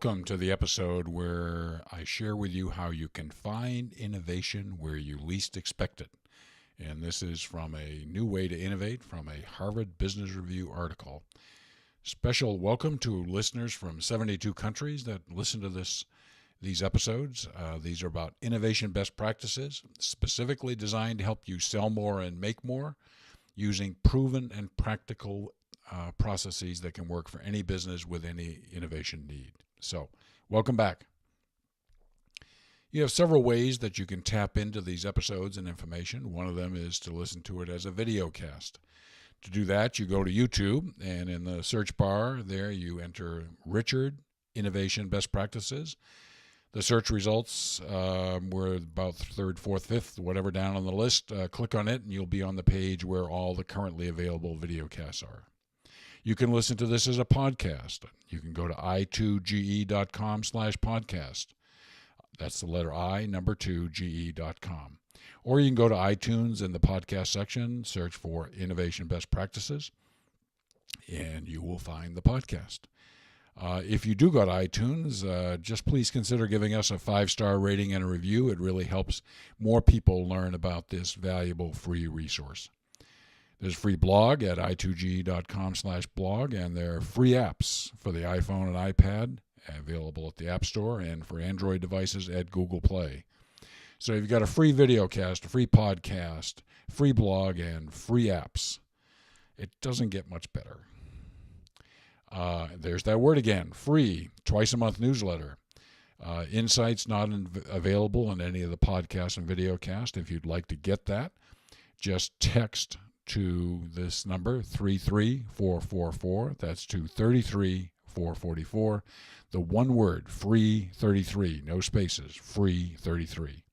Welcome to the episode where I share with you how you can find innovation where you least expect it. And this is from a New Way to Innovate from a Harvard Business Review article. Special welcome to listeners from 72 countries that listen to these episodes. These are about innovation best practices, specifically designed to help you sell more and make more using proven and practical processes that can work for any business with any innovation need. So, welcome back. You have several ways that you can tap into these episodes and information. One of them is to listen to it as a VideoCast. To do that, you go to YouTube, and in the search bar there, you enter Richard Innovation Best Practices. The search results were about third, fourth, fifth, whatever down on the list. Click on it, and you'll be on the page where all the currently available videocasts are. You can listen to this as a podcast. You can go to i2ge.com/podcast. That's the letter I, number 2, ge.com. Or you can go to iTunes in the podcast section, search for Innovation Best Practices, and you will find the podcast. If you do go to iTunes, just please consider giving us a 5-star rating and a review. It really helps more people learn about this valuable free resource. There's a free blog at i2ge.com/blog, and there are free apps for the iPhone and iPad available at the App Store and for Android devices at Google Play. So you've got a free videocast, a free podcast, free blog, and free apps. It doesn't get much better. There's that word again, free, twice-a-month newsletter. Insights not available in any of the podcasts and videocasts. If you'd like to get that, just text to this number, 33444. That's to 33444. The one word, free 33, no spaces, free 33.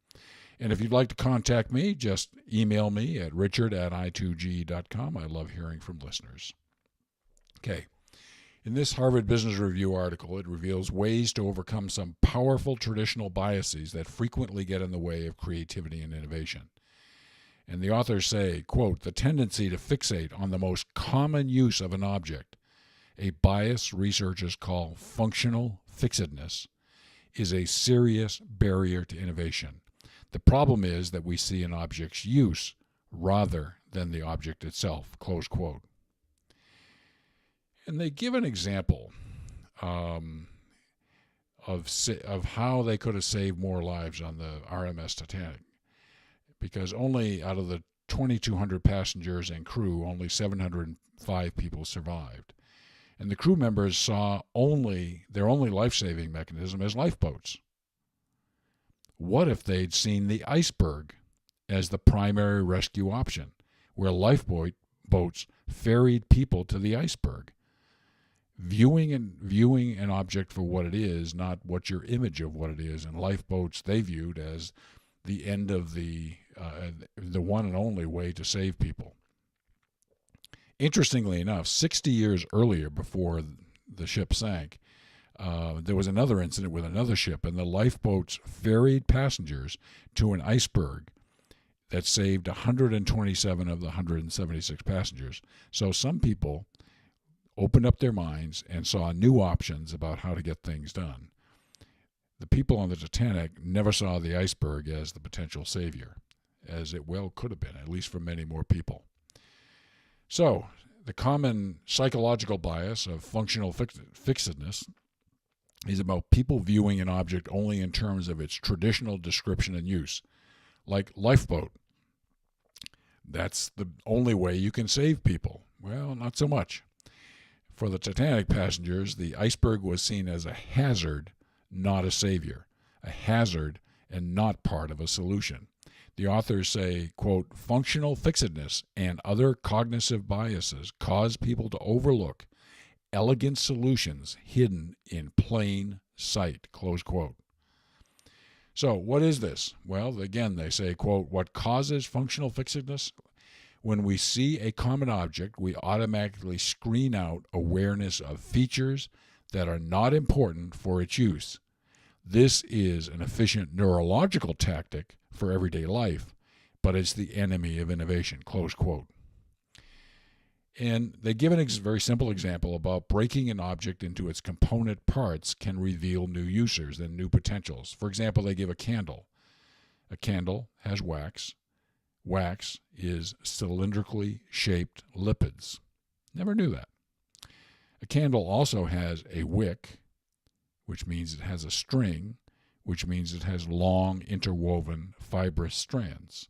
And if you'd like to contact me, just email me at richard@i2ge.com. I love hearing from listeners. Okay. In this Harvard Business Review article, it reveals ways to overcome some powerful traditional biases that frequently get in the way of creativity and innovation. And the authors say, quote, the tendency to fixate on the most common use of an object, a bias researchers call functional fixedness, is a serious barrier to innovation. The problem is that we see an object's use rather than the object itself, close quote. And they give an example of how they could have saved more lives on the RMS Titanic, because only out of the 2,200 passengers and crew, only 705 people survived. And the crew members saw their only life-saving mechanism as lifeboats. What if they'd seen the iceberg as the primary rescue option, where lifeboats ferried people to the iceberg? Viewing an object for what it is, not what your image of what it is. And lifeboats they viewed as the end of the one and only way to save people. Interestingly enough, 60 years earlier, before the ship sank, there was another incident with another ship, and the lifeboats ferried passengers to an iceberg that saved 127 of the 176 passengers. So some people opened up their minds and saw new options about how to get things done. The people on the Titanic never saw the iceberg as the potential savior, as it well could have been, at least for many more people. So, the common psychological bias of functional fixedness is about people viewing an object only in terms of its traditional description and use, like lifeboat. That's the only way you can save people. Well, not so much. For the Titanic passengers, the iceberg was seen as a hazard, not a savior, a hazard and not part of a solution. The authors say, quote, functional fixedness and other cognitive biases cause people to overlook elegant solutions hidden in plain sight, close quote. So what is this? Well, again, they say, quote, what causes functional fixedness? When we see a common object, we automatically screen out awareness of features that are not important for its use. This is an efficient neurological tactic for everyday life, but it's the enemy of innovation, close quote. And they give a very simple example about breaking an object into its component parts can reveal new uses and new potentials. For example, they give a candle. A candle has wax. Wax is cylindrically shaped lipids. Never knew that. A candle also has a wick, which means it has a string, which means it has long interwoven fibrous strands.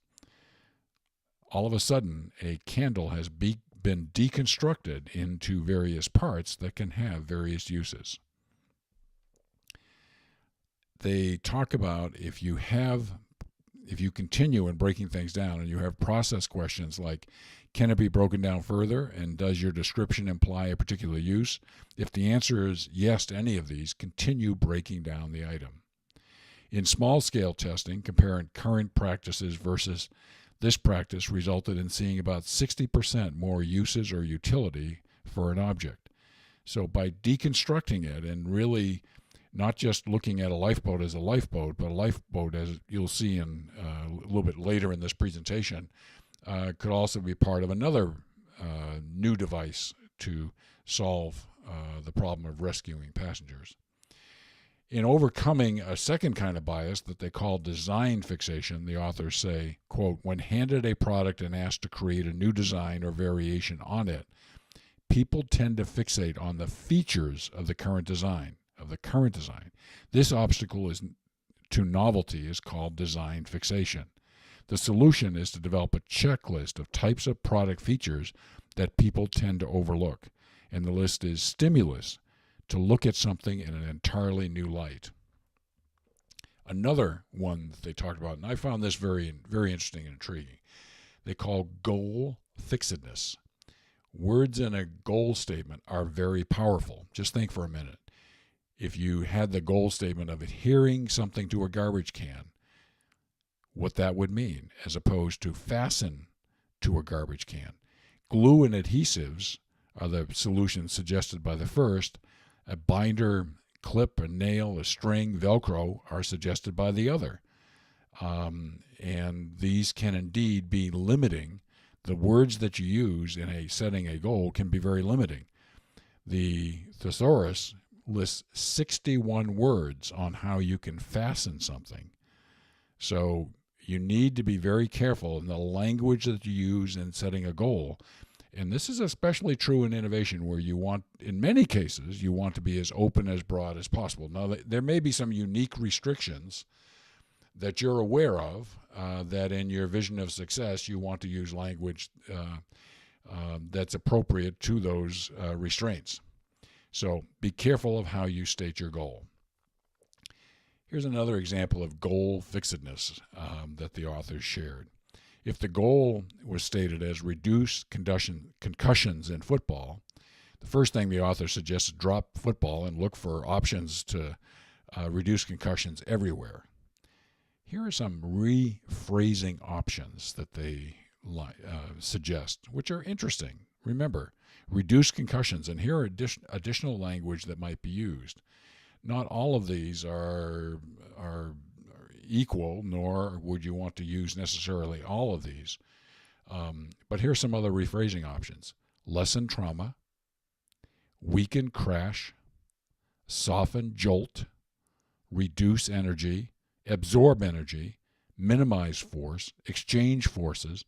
All of a sudden, a candle has been deconstructed into various parts that can have various uses. They talk about if you continue in breaking things down and you have process questions like, can it be broken down further, and does your description imply a particular use? If the answer is yes to any of these, continue breaking down the item. In small-scale testing, comparing current practices versus this practice resulted in seeing about 60% more uses or utility for an object. So by deconstructing it and really not just looking at a lifeboat as a lifeboat, but a lifeboat, as you'll see in a little bit later in this presentation, could also be part of another new device to solve the problem of rescuing passengers. In overcoming a second kind of bias that they call design fixation, the authors say, quote, when handed a product and asked to create a new design or variation on it, people tend to fixate on the features of the current design. This obstacle to novelty is called design fixation. The solution is to develop a checklist of types of product features that people tend to overlook, and the list is stimulus to look at something in an entirely new light. Another one that they talked about, and I found this very, very interesting and intriguing, they call goal fixedness. Words in a goal statement are very powerful. Just think for a minute. If you had the goal statement of adhering something to a garbage can, what that would mean, as opposed to fasten to a garbage can. Glue and adhesives are the solutions suggested by the first. A binder, clip, a nail, a string, Velcro are suggested by the other. And these can indeed be limiting. The words that you use in setting a goal can be very limiting. The thesaurus lists 61 words on how you can fasten something. So you need to be very careful in the language that you use in setting a goal. And this is especially true in innovation, where you want, in many cases, you want to be as open, as broad as possible. Now, there may be some unique restrictions that you're aware of, that in your vision of success, you want to use language that's appropriate to those restraints. So be careful of how you state your goal. Here's another example of goal fixedness that the authors shared. If the goal was stated as reduce concussions in football, the first thing the author suggests is drop football and look for options to reduce concussions everywhere. Here are some rephrasing options that they suggest, which are interesting. Remember, reduce concussions, and here are additional language that might be used. Not all of these are equal, nor would you want to use necessarily all of these. But here's some other rephrasing options. Lessen trauma, weaken crash, soften jolt, reduce energy, absorb energy, minimize force, exchange forces,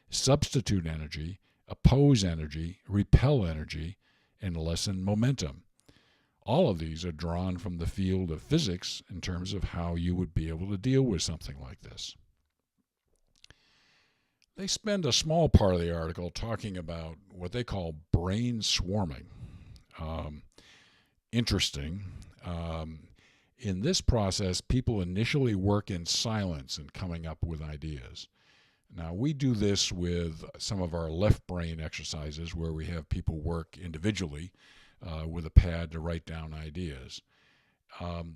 substitute energy, oppose energy, repel energy, and lessen momentum. All of these are drawn from the field of physics in terms of how you would be able to deal with something like this. They spend a small part of the article talking about what they call brain swarming. Interesting. In this process, people initially work in silence and coming up with ideas. Now, we do this with some of our left brain exercises where we have people work individually with a pad to write down ideas.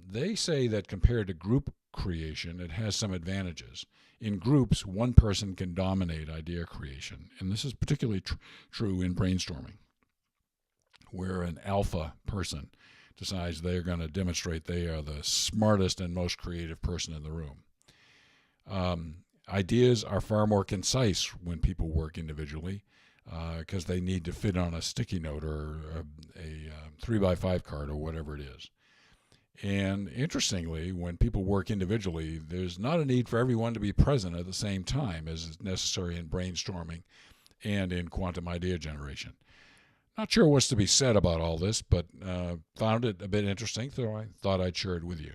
They say that compared to group creation, it has some advantages. In groups, one person can dominate idea creation, and this is particularly true in brainstorming, where an alpha person decides they're going to demonstrate they are the smartest and most creative person in the room. Ideas are far more concise when people work individually. because they need to fit on a sticky note or a 3x5 card or whatever it is. And interestingly, when people work individually, there's not a need for everyone to be present at the same time as is necessary in brainstorming and in quantum idea generation. Not sure what's to be said about all this, but found it a bit interesting, so I thought I'd share it with you.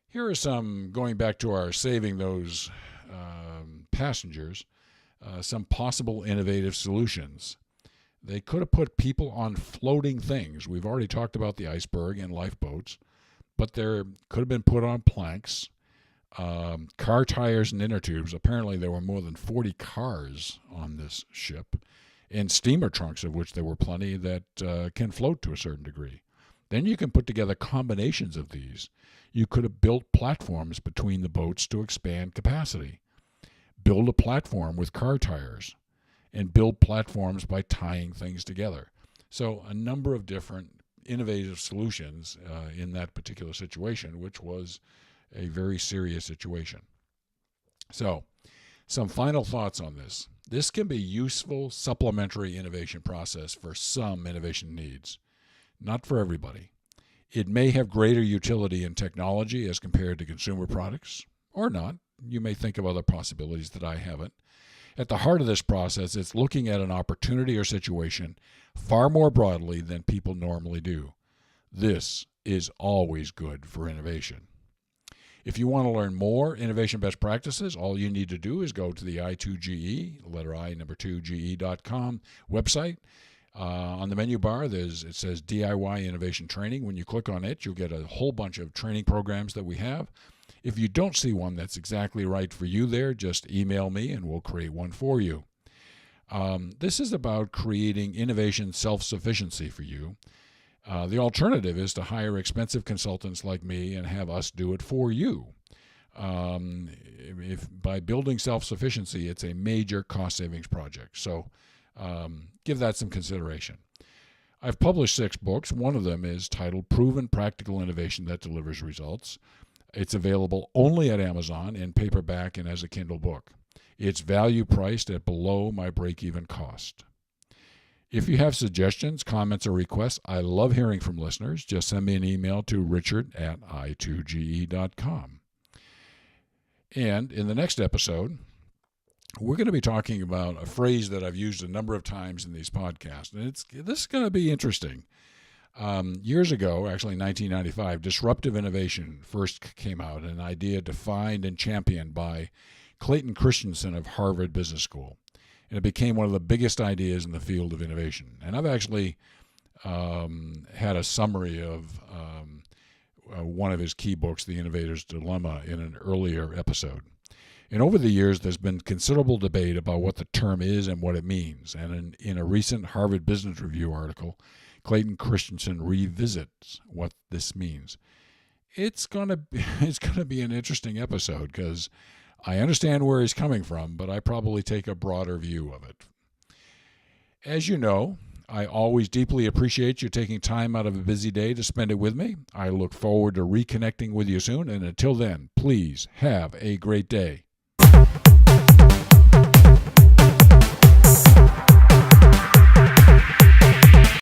Here are some, going back to our saving those passengers, some possible innovative solutions. They could have put people on floating things. We've already talked about the iceberg and lifeboats, but there could have been put on planks, car tires and inner tubes. Apparently there were more than 40 cars on this ship, and steamer trunks, of which there were plenty, that can float to a certain degree. Then you can put together combinations of these. You could have built platforms between the boats to expand capacity. Build a platform with car tires, and build platforms by tying things together. So a number of different innovative solutions in that particular situation, which was a very serious situation. So some final thoughts on this. This can be a useful supplementary innovation process for some innovation needs, not for everybody. It may have greater utility in technology as compared to consumer products, or not. You may think of other possibilities that I haven't. At the heart of this process, it's looking at an opportunity or situation far more broadly than people normally do. This is always good for innovation. If you want to learn more innovation best practices, all you need to do is go to the I2GE, letter I, number 2, GE.com website. On the menu bar, it says DIY Innovation Training. When you click on it, you'll get a whole bunch of training programs that we have. If you don't see one that's exactly right for you there, just email me and we'll create one for you. This is about creating innovation self-sufficiency for you. The alternative is to hire expensive consultants like me and have us do it for you. By building self-sufficiency, it's a major cost savings project. So give that some consideration. I've published 6 books. One of them is titled Proven Practical Innovation That Delivers Results. It's available only at Amazon in paperback and as a Kindle book. It's value priced at below my break-even cost. If you have suggestions, comments, or requests, I love hearing from listeners. Just send me an email to richard@i2ge.com. And in the next episode, we're going to be talking about a phrase that I've used a number of times in these podcasts, and this is going to be interesting. Years ago, actually in 1995, disruptive innovation first came out, an idea defined and championed by Clayton Christensen of Harvard Business School. And it became one of the biggest ideas in the field of innovation. And I've actually had a summary of one of his key books, The Innovator's Dilemma, in an earlier episode. And over the years, there's been considerable debate about what the term is and what it means. And in a recent Harvard Business Review article, Clayton Christensen revisits what this means. It's gonna be an interesting episode because I understand where he's coming from, but I probably take a broader view of it. As you know, I always deeply appreciate you taking time out of a busy day to spend it with me. I look forward to reconnecting with you soon, and until then, please have a great day.